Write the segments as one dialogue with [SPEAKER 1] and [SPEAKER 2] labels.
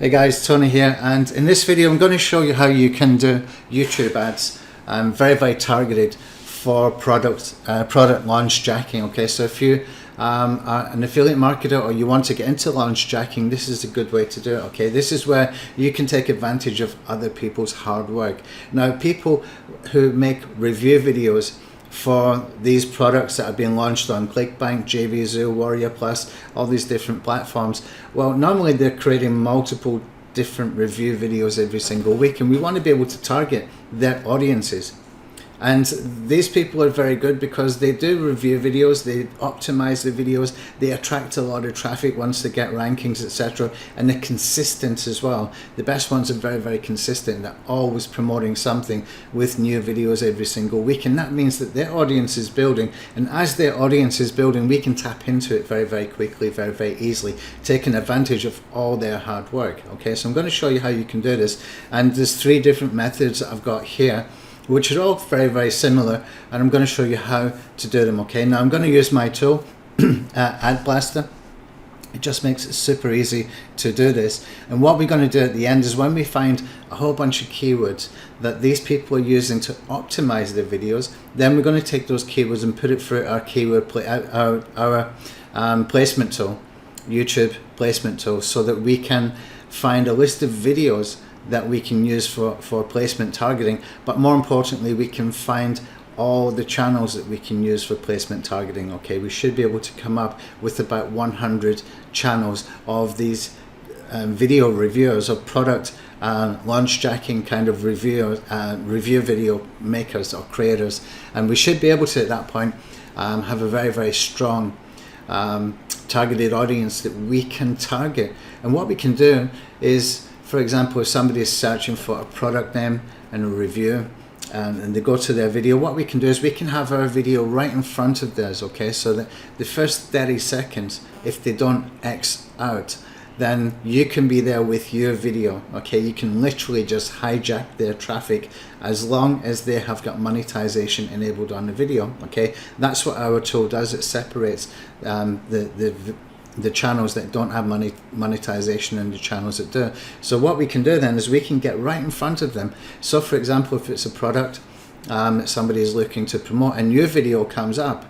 [SPEAKER 1] Hey guys, Tony here, and in this video I'm going to show you how you can do YouTube ads very targeted for product launch jacking. Okay, so if you are an affiliate marketer or you want to get into launch jacking, this is a good way to do it. Okay, this is where you can take advantage of other people's hard work. Now, people who make review videos for these products that are being launched on ClickBank, 𝗂𝗂𝗂𝗧, Warrior Plus, all these different platforms, well, normally they're creating multiple different review videos every single week, and we want to be able to target their audiences. And these people are very good because they do review videos, they optimize the videos, they attract a lot of traffic once they get rankings, etc. And they're consistent as well. The best ones are very consistent. They're always promoting something with new videos every single week. And that means that their audience is building. And as their audience is building, we can tap into it very quickly, very easily, taking advantage of all their hard work. Okay, so I'm going to show you how you can do this. And there's 3 different methods that I've got here, which are all very similar, and I'm going to show you how to do them. Okay, now I'm going to use my tool, Ad Blaster. It just makes it super easy to do this. And what we're going to do at the end is, when we find a whole bunch of keywords that these people are using to optimize their videos, then we're going to take those keywords and put it through our keyword placement tool, YouTube placement tool, so that we can find a list of videos that we can use for placement targeting. But more importantly, we can find all the channels that we can use for placement targeting. Okay, we should be able to come up with about 100 channels of these video reviewers of product launch jacking kind of review video makers or creators, and we should be able to at that point have a very strong targeted audience that we can target. And what we can do is, for example, if somebody is searching for a product name and a review, and they go to their video, what we can do is we can have our video right in front of theirs. Okay, so that the first 30 seconds, if they don't X out, then you can be there with your video. Okay, you can literally just hijack their traffic as long as they have got monetization enabled on the video. Okay, that's what our tool does. It separates the channels that don't have monetization and the channels that do. So what we can do then is we can get right in front of them. So for example, if it's a product that somebody is looking to promote, and your video comes up,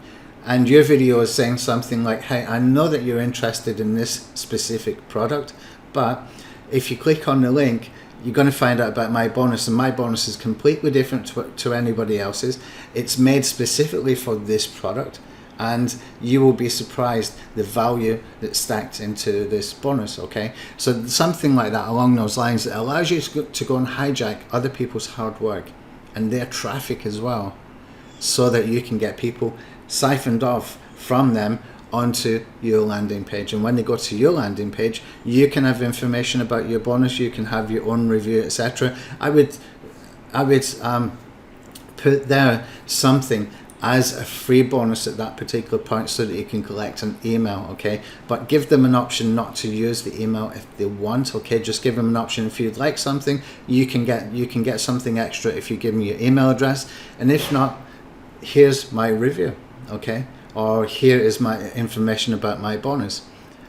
[SPEAKER 1] and your video is saying something like, hey, I know that you're interested in this specific product, but if you click on the link, you're going to find out about my bonus, and my bonus is completely different to anybody else's. It's made specifically for this product, and you will be surprised the value that's stacked into this bonus. Okay, so something like that along those lines that allows you to go and hijack other people's hard work and their traffic as well, so that you can get people siphoned off from them onto your landing page. And when they go to your landing page, you can have information about your bonus, you can have your own review, etc. I would put there something as a free bonus at that particular point, so that you can collect an email. Okay, but give them an option not to use the email if they want. Okay, just give them an option. If you'd like something, you can get something extra if you give me your email address, and if not, here's my review. Okay, or here is my information about my bonus.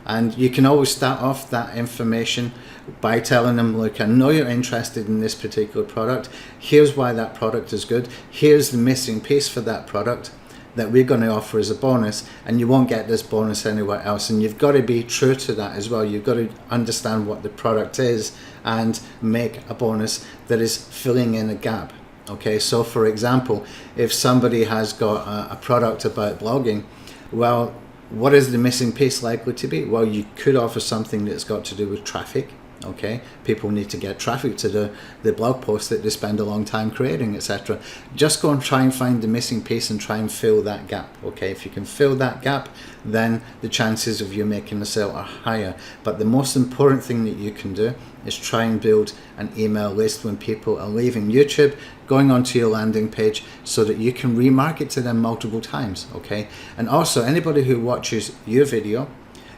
[SPEAKER 1] And you can always start off that information by telling them, look, I know you're interested in this particular product. Here's why that product is good. Here's the missing piece for that product that we're going to offer as a bonus, and you won't get this bonus anywhere else. And you've got to be true to that as well. You've got to understand what the product is and make a bonus that is filling in a gap. Okay, so for example, if somebody has got a product about blogging, well, what is the missing piece likely to be? Well, you could offer something that's got to do with traffic. Okay, people need to get traffic to the blog post that they spend a long time creating, etc. Just go and try and find the missing piece and try and fill that gap. Okay, if you can fill that gap, then the chances of you making a sale are higher. But the most important thing that you can do is try and build an email list when people are leaving YouTube, going onto your landing page, so that you can remarket to them multiple times. Okay, and also anybody who watches your video,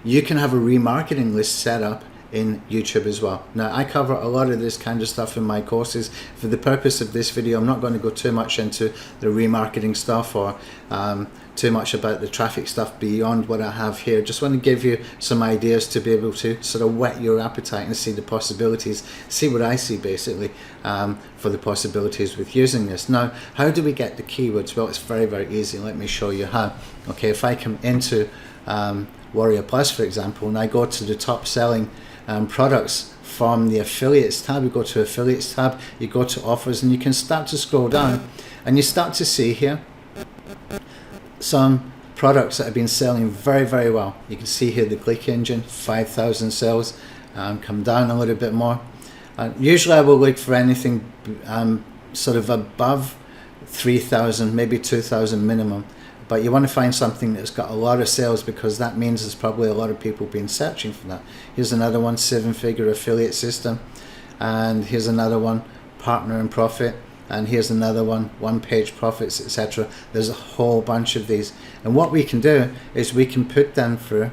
[SPEAKER 1] you can have a remarketing list set up in YouTube as well. Now I cover a lot of this kind of stuff in my courses. For the purpose of this video, I'm not going to go too much into the remarketing stuff or too much about the traffic stuff beyond what I have here. Just want to give you some ideas to be able to sort of whet your appetite and see the possibilities, see what I see basically for the possibilities with using this. Now, how do we get the keywords? Well, it's very, very easy. Let me show you how. Okay, if I come into 𝗬𝗶𝗹, for example, and I go to the top selling products from the affiliates tab, you go to affiliates tab, you go to offers, and you can start to scroll down and you start to see here some products that have been selling very, very well. You can see here the click engine, 5,000 sales. Come down a little bit more. Usually I will look for anything sort of above 3,000, maybe 2,000 minimum. But you want to find something that's got a lot of sales, because that means there's probably a lot of people been searching for that. Here's another one, 7-figure affiliate system. And here's another one, partner and profit. And here's another one, one-page profits, etc. There's a whole bunch of these. And what we can do is we can put them through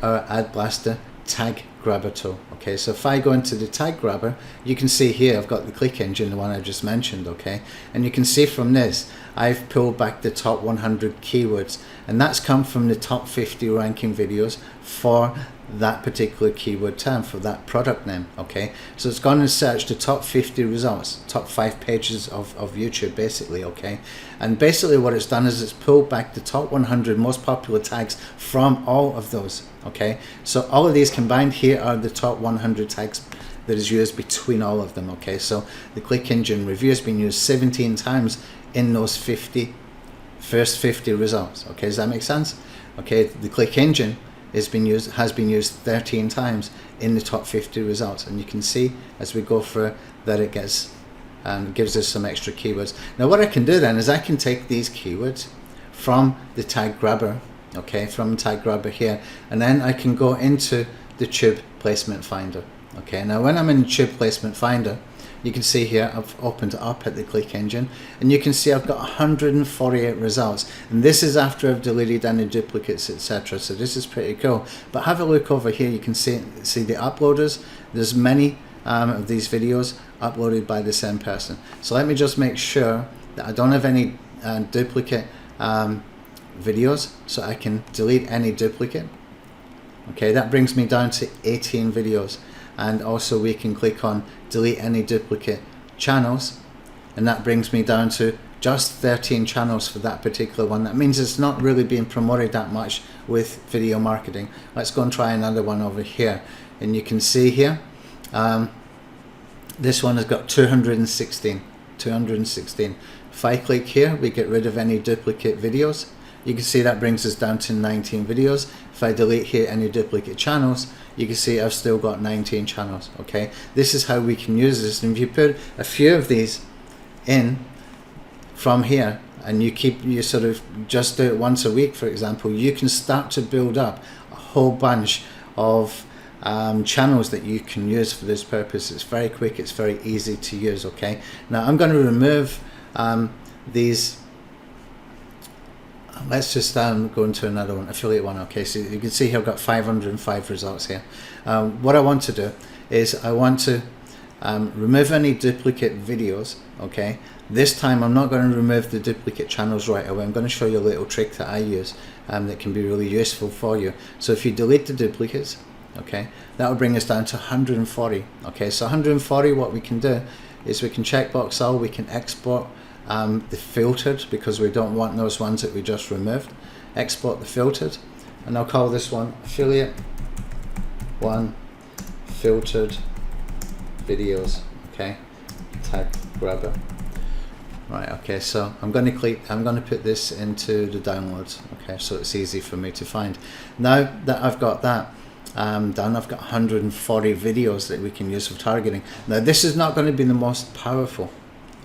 [SPEAKER 1] our Ad Blaster tag grabber tool. Okay, so if I go into the tag grabber, you can see here I've got the click engine, the one I just mentioned. Okay, and you can see from this I've pulled back the top 100 keywords, and that's come from the top 50 ranking videos for that particular keyword term, for that product name. Okay, so it's gone and searched the top 50 results, top 5 pages of YouTube basically. Okay, and basically what it's done is it's pulled back the top 100 most popular tags from all of those. Okay, so all of these combined here are the top 100 tags that is used between all of them. Okay, so the click engine review has been used 17 times in those first 50 results. Okay, does that make sense? Okay, the click engine has been used 13 times in the top 50 results, and you can see as we go through that it gets gives us some extra keywords. Now what I can do then is I can take these keywords from the tag grabber, okay, from tag grabber here, and then I can go into the Tube Placement Finder. Okay, now when I'm in the Tube Placement Finder, you can see here I've opened it up at the click engine, and you can see I've got 148 results, and this is after I've deleted any duplicates, etc. So this is pretty cool. But have a look over here, you can see the uploaders. There's many of these videos uploaded by the same person. So let me just make sure that I don't have any duplicate videos, so I can delete any duplicate. Okay, that brings me down to 18 videos. And also we can click on delete any duplicate channels, and that brings me down to just 13 channels for that particular one. That means it's not really being promoted that much with video marketing. Let's go and try another one over here, and you can see here this one has got 216. If I click here, we get rid of any duplicate videos. You can see that brings us down to 19 videos. If I delete here any duplicate channels, you can see I've still got 19 channels. Okay, this is how we can use this. And if you put a few of these in from here, and you sort of just do it once a week, for example, you can start to build up a whole bunch of channels that you can use for this purpose. It's very quick, it's very easy to use. Okay, now I'm going to remove these. Let's just go into another one, affiliate one. Okay, so you can see here I've got 505 results here. What I want to do is I want to remove any duplicate videos. Okay, this time I'm not going to remove the duplicate channels right away. I'm going to show you a little trick that I use that can be really useful for you. So if you delete the duplicates, okay, that will bring us down to 140. Okay, so 140, what we can do is we can checkbox all, we can export the filtered, because we don't want those ones that we just removed. Export the filtered, and I'll call this one affiliate one filtered videos. Okay, tag grabber. Right, okay, so I'm going to put this into the downloads. Okay, so it's easy for me to find. Now that I've got that done, I've got 140 videos that we can use for targeting. Now this is not going to be the most powerful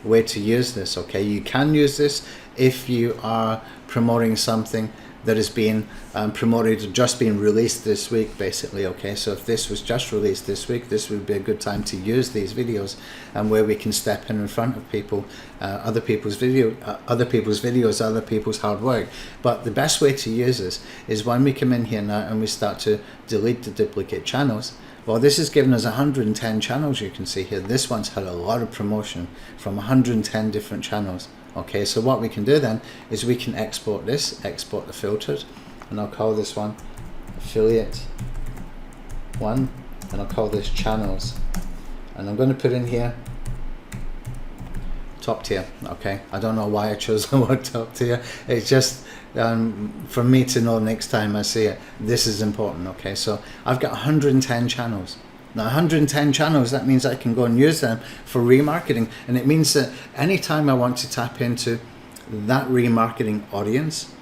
[SPEAKER 1] way to use this. Okay, you can use this if you are promoting something that is being promoted or just being released this week, basically. Okay, so if this was just released this week, this would be a good time to use these videos, and where we can step in front of people, other people's videos, other people's hard work. But the best way to use this is when we come in here now and we start to delete the duplicate channels. Well, this has given us 110 channels. You can see here, this one's had a lot of promotion from 110 different channels. Okay, so what we can do then is we can export this, export the filtered, and I'll call this one affiliate 1, and I'll call this channels, and I'm going to put in here top tier. Okay, I don't know why I chose the word top tier. It's just for me to know next time I see it, this is important. Okay, so I've got 110 channels. Now 110 channels, that means I can go and use them for remarketing, and it means that anytime I want to tap into that remarketing audience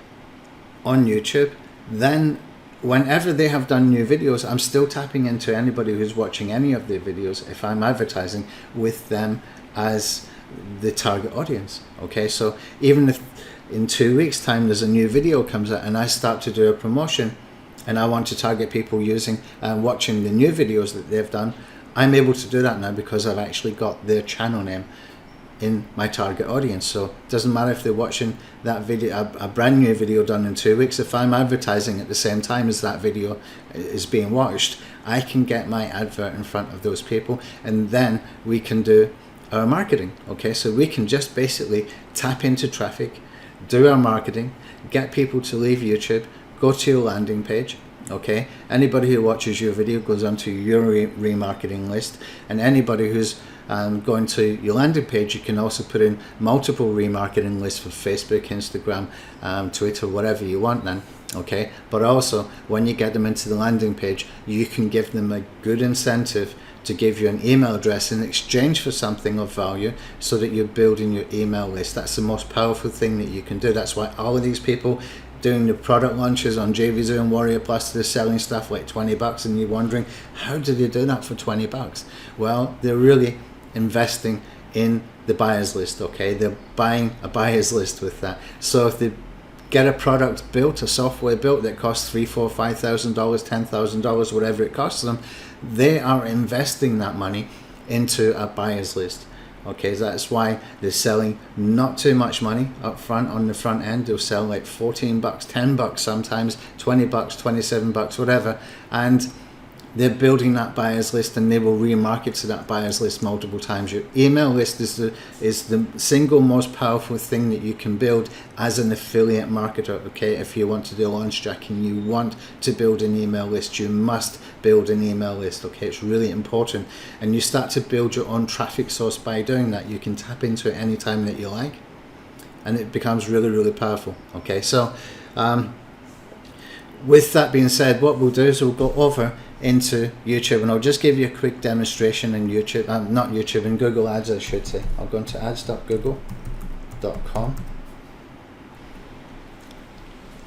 [SPEAKER 1] on YouTube, then whenever they have done new videos, I'm still tapping into anybody who's watching any of their videos if I'm advertising with them as the target audience. Okay, so even if in 2 weeks time there's a new video comes out and I start to do a promotion and I want to target people using and watching the new videos that they've done, I'm able to do that now because I've actually got their channel name in my target audience. So it doesn't matter if they're watching that video, a brand new video done in 2 weeks, if I'm advertising at the same time as that video is being watched, I can get my advert in front of those people, and then we can do our marketing. Okay, so we can just basically tap into traffic, do our marketing, get people to leave YouTube, go to your landing page. Okay, anybody who watches your video goes onto your remarketing list, and anybody who's going to your landing page, you can also put in multiple remarketing lists for Facebook, Instagram, Twitter, whatever you want then. Okay, but also when you get them into the landing page, you can give them a good incentive to give you an email address in exchange for something of value, so that you're building your email list. That's the most powerful thing that you can do. That's why all of these people doing the product launches on JVZoo and Warrior Plus, they're selling stuff like $20, and you're wondering, how do they do that for $20? Well, they're really investing in the buyers list. Okay, they're buying a buyers list with that. So if they get a product built, a software built that costs $3,000, $4,000, $5,000, $10,000, whatever it costs them, they are investing that money into a buyers list. Okay, so that's why they're selling not too much money up front on the front end. They'll sell like $14, $10 sometimes, $20, $27, whatever, and they're building that buyers list, and they will remarket to that buyers list multiple times. Your email list is the single most powerful thing that you can build as an affiliate marketer. Okay, if you want to do launch jacking, you want to build an email list, you must build an email list. Okay, it's really important, and you start to build your own traffic source by doing that. You can tap into it anytime that you like, and it becomes really, really powerful. Okay, so with that being said, what we'll do is we'll go over into YouTube, and I'll just give you a quick demonstration in YouTube, not YouTube, in Google Ads I should say. I'll go into 𝗧𝗿𝗶𝗃𝗀𝗀𝗋.com.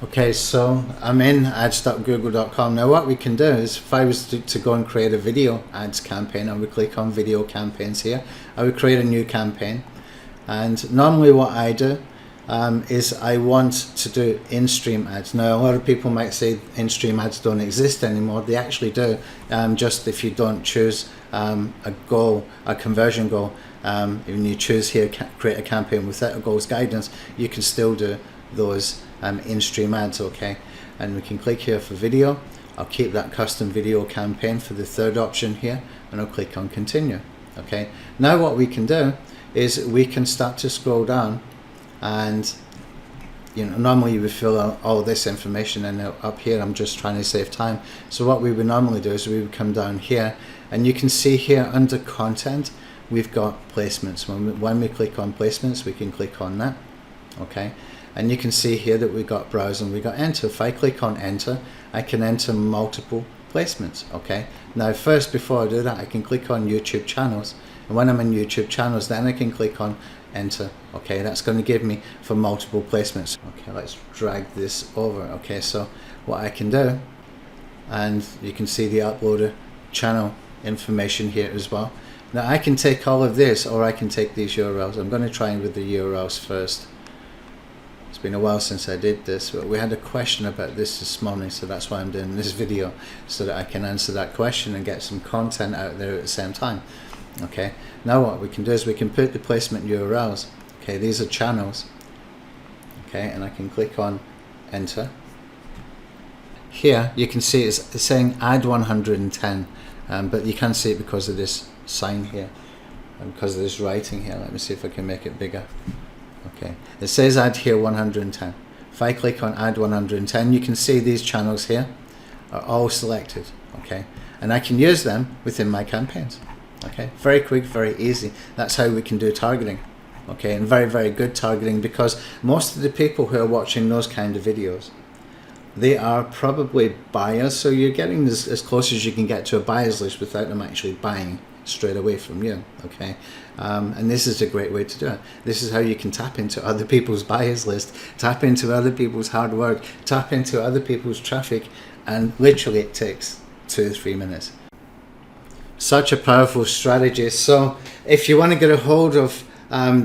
[SPEAKER 1] Okay, so I'm in 𝗧𝗿𝗶𝗃𝗀𝗀𝗋.com. Now what we can do is, if I was to go and create a video ads campaign, I would click on video campaigns here. I would create a new campaign, and normally what I do is I want to do in-stream ads. Now a lot of people might say in-stream ads don't exist anymore. They actually do, just if you don't choose a conversion goal. When you choose here, create a campaign without a goals guidance, you can still do those in-stream ads. Okay, and we can click here for video. I'll keep that custom video campaign for the third option here, and I'll click on continue. Okay, now what we can do is we can start to scroll down, and normally you would fill out all this information, and up here I'm just trying to save time. So what we would normally do is we would come down here, and you can see here under content we've got placements. When we click on placements, we can click on that. Okay, and you can see here that we got browse and we got enter. If I click on enter, I can enter multiple placements. Okay, now first, before I do that, I can click on YouTube channels, and when I'm in YouTube channels, then I can click on enter. Okay, that's going to give me for multiple placements. Okay, let's drag this over. Okay, so what I can do, and you can see the uploader channel information here as well. Now I can take all of this, or I can take these URLs. I'm going to try with the URLs first. It's been a while since I did this, but we had a question about this morning, so that's why I'm doing this video, so that I can answer that question and get some content out there at the same time. Okay, now what we can do is we can put the placement URLs. Okay, these are channels. Okay, and I can click on enter. Here you can see it's saying add 110, but you can't see it because of this sign here and because of this writing here. Let me see if I can make it bigger. Okay, it says add here 110. If I click on add 110, you can see these channels here are all selected. Okay, and I can use them within my campaigns. Okay, very quick, very easy. That's how we can do targeting. Okay, and very, very good targeting, because most of the people who are watching those kind of videos, they are probably buyers, so you're getting as close as you can get to a buyer's list without them actually buying straight away from you. Okay, and this is a great way to do it. This is how you can tap into other people's buyers list, tap into other people's hard work, tap into other people's traffic, and literally it takes 2 or 3 minutes. Such a powerful strategy. So if you want to get a hold of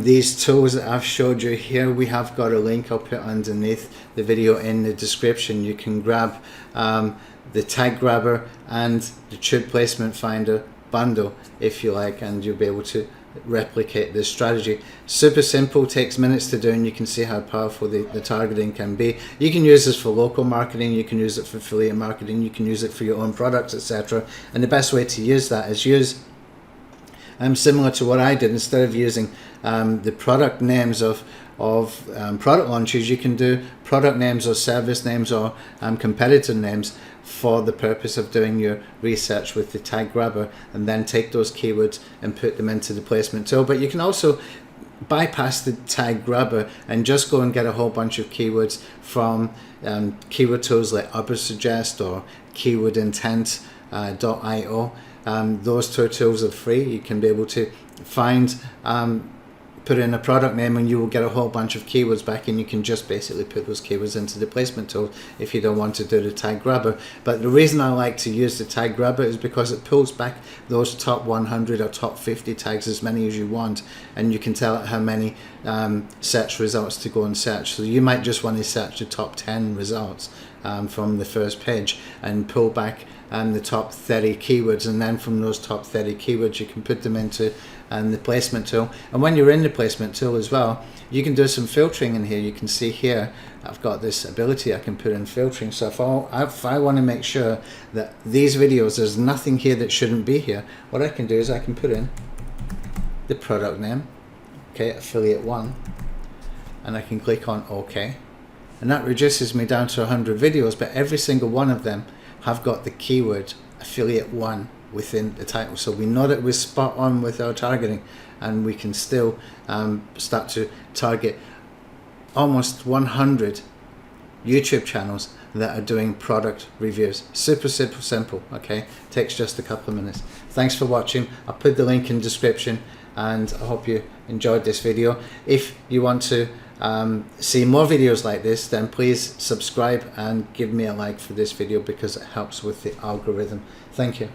[SPEAKER 1] these tools that I've showed you here, we have got a link. I'll put underneath the video in the description. You can grab the Tag Grabber and the Tube Placement Finder bundle if you like, and you'll be able to replicate this strategy. Super simple, takes minutes to do, and you can see how powerful the targeting can be. You can use this for local marketing, you can use it for affiliate marketing, you can use it for your own products, etc. And the best way to use that is use similar to what I did. Instead of using the product names of product launches, you can do product names or service names or competitor names for the purpose of doing your research with the Tag Grabber, and then take those keywords and put them into the placement tool. But you can also bypass the Tag Grabber and just go and get a whole bunch of keywords from keyword tools like 𝗬𝗶𝗄 or keywordintent.io. Those two tools are free. You can be able to find, put in a product name, and you will get a whole bunch of keywords back, and you can just basically put those keywords into the placement tool if you don't want to do the Tag Grabber. But the reason I like to use the Tag Grabber is because it pulls back those top 100 or top 50 tags, as many as you want, and you can tell it how many search results to go and search. So you might just want to search the top 10 results from the first page and pull back the top 30 keywords, and then from those top 30 keywords you can put them into the placement tool. And when you're in the placement tool as well, you can do some filtering in here. You can see here I've got this ability, I can put in filtering. So if I want to make sure that these videos, there's nothing here that shouldn't be here, what I can do is I can put in the product name, okay, affiliate 1, and I can click on OK, and that reduces me down to 100 videos, but every single one of them have got the keyword affiliate 1 within the title. So we know that we're spot on with our targeting, and we can still start to target almost 100 YouTube channels that are doing product reviews. Super simple. Okay, takes just a couple of minutes. Thanks for watching. I'll put the link in the description, and I hope you enjoyed this video. If you want to see more videos like this, then please subscribe and give me a like for this video, because it helps with the algorithm. Thank you.